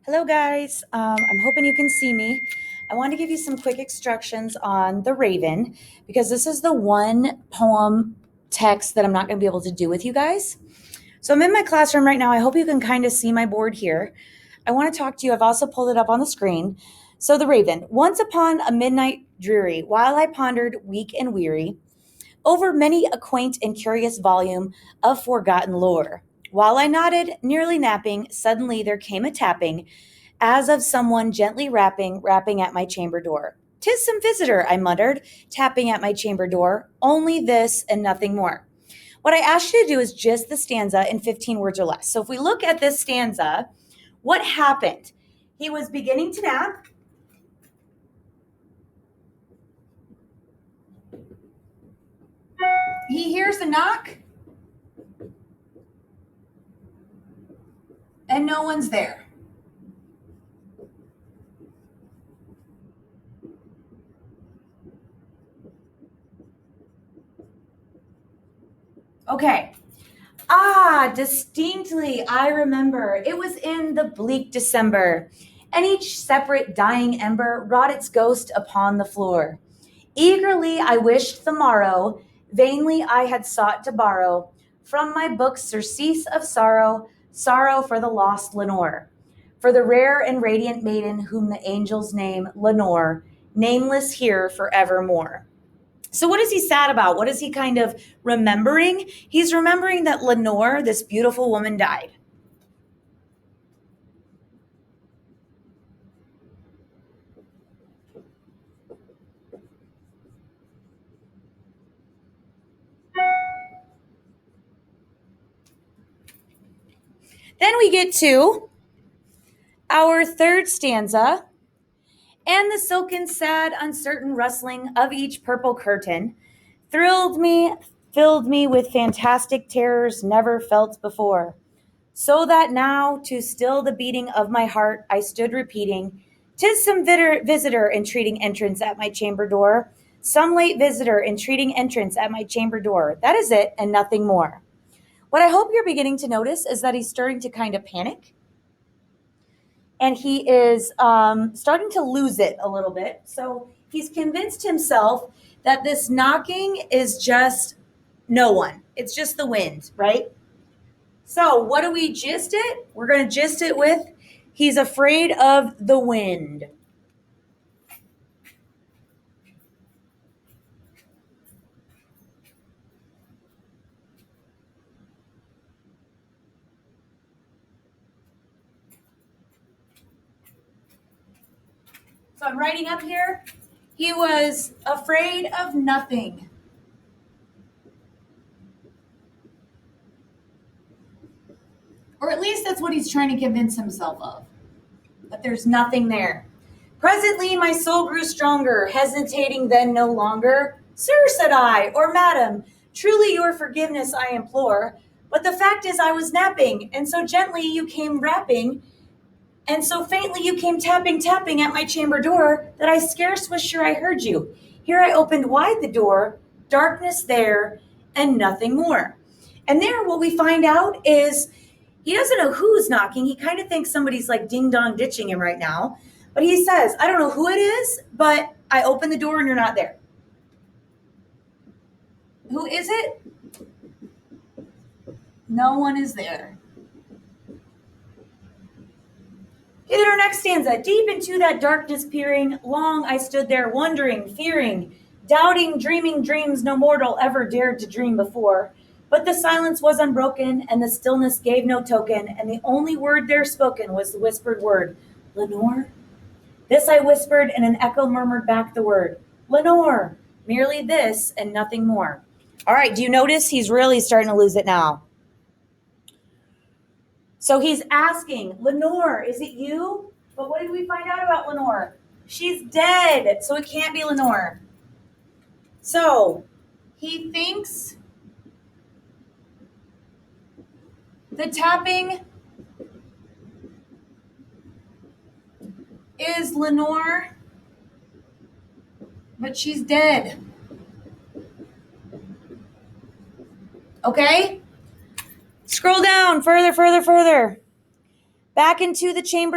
Hello, guys. I'm hoping you can see me. I want to give you some quick instructions on The Raven because this is the one poem text that I'm not going to be able to do with you guys. So I'm in my classroom right now. I hope you can kind of see my board here. I want to talk to you. I've also pulled it up on the screen. So, The Raven. Once upon a midnight dreary, while I pondered, weak and weary, over many a quaint and curious volume of forgotten lore. While I nodded, nearly napping, suddenly there came a tapping, as of someone gently rapping at my chamber door. "'Tis some visitor," I muttered, tapping at my chamber door. "Only this and nothing more." What I asked you to do is just the stanza in 15 words or less. So if we look at this stanza, what happened? He was beginning to nap. He hears a knock, and no one's there. Okay. Distinctly, I remember. It was in the bleak December, and each separate dying ember wrought its ghost upon the floor. Eagerly I wished the morrow, vainly I had sought to borrow from my book surcease of sorrow, sorrow for the lost Lenore, for the rare and radiant maiden whom the angels name Lenore, nameless here forevermore. So, what is he sad about? What is he kind of remembering? He's remembering that Lenore, this beautiful woman, died. Then we get to our third stanza, and the silken, sad, uncertain rustling of each purple curtain thrilled me, filled me with fantastic terrors never felt before. So that now, to still the beating of my heart, I stood repeating, "'Tis some visitor entreating entrance at my chamber door. Some late visitor entreating entrance at my chamber door. That is it, and nothing more." What I hope you're beginning to notice is that he's starting to kind of panic, and he is starting to lose it a little bit. So he's convinced himself that this knocking is just no one. It's just the wind, right? So what do we gist it? We're going to gist it with he's afraid of the wind. So I'm writing up here. He was afraid of nothing. Or at least that's what he's trying to convince himself of. But there's nothing there. Presently, my soul grew stronger, hesitating then no longer. "Sir," said I, "or madam, truly your forgiveness I implore. But the fact is, I was napping, and so gently you came rapping, and so faintly you came tapping at my chamber door, that I scarce was sure I heard you. Here I opened wide the door, darkness there, and nothing more." And there, what we find out is he doesn't know who's knocking. He kind of thinks somebody's like ding dong ditching him right now. But he says, "I don't know who it is, but I open the door and you're not there." Who is it? No one is there. In our next stanza, deep into that darkness peering, long I stood there wondering, fearing, doubting, dreaming dreams no mortal ever dared to dream before. But the silence was unbroken, and the stillness gave no token, and the only word there spoken was the whispered word, "Lenore?" This I whispered, and an echo murmured back the word, "Lenore." Merely this and nothing more. All right, do you notice he's really starting to lose it now? So he's asking, "Lenore, is it you?" But what did we find out about Lenore? She's dead, so it can't be Lenore. So he thinks the tapping is Lenore, but she's dead. Okay? Scroll down further. Back into the chamber.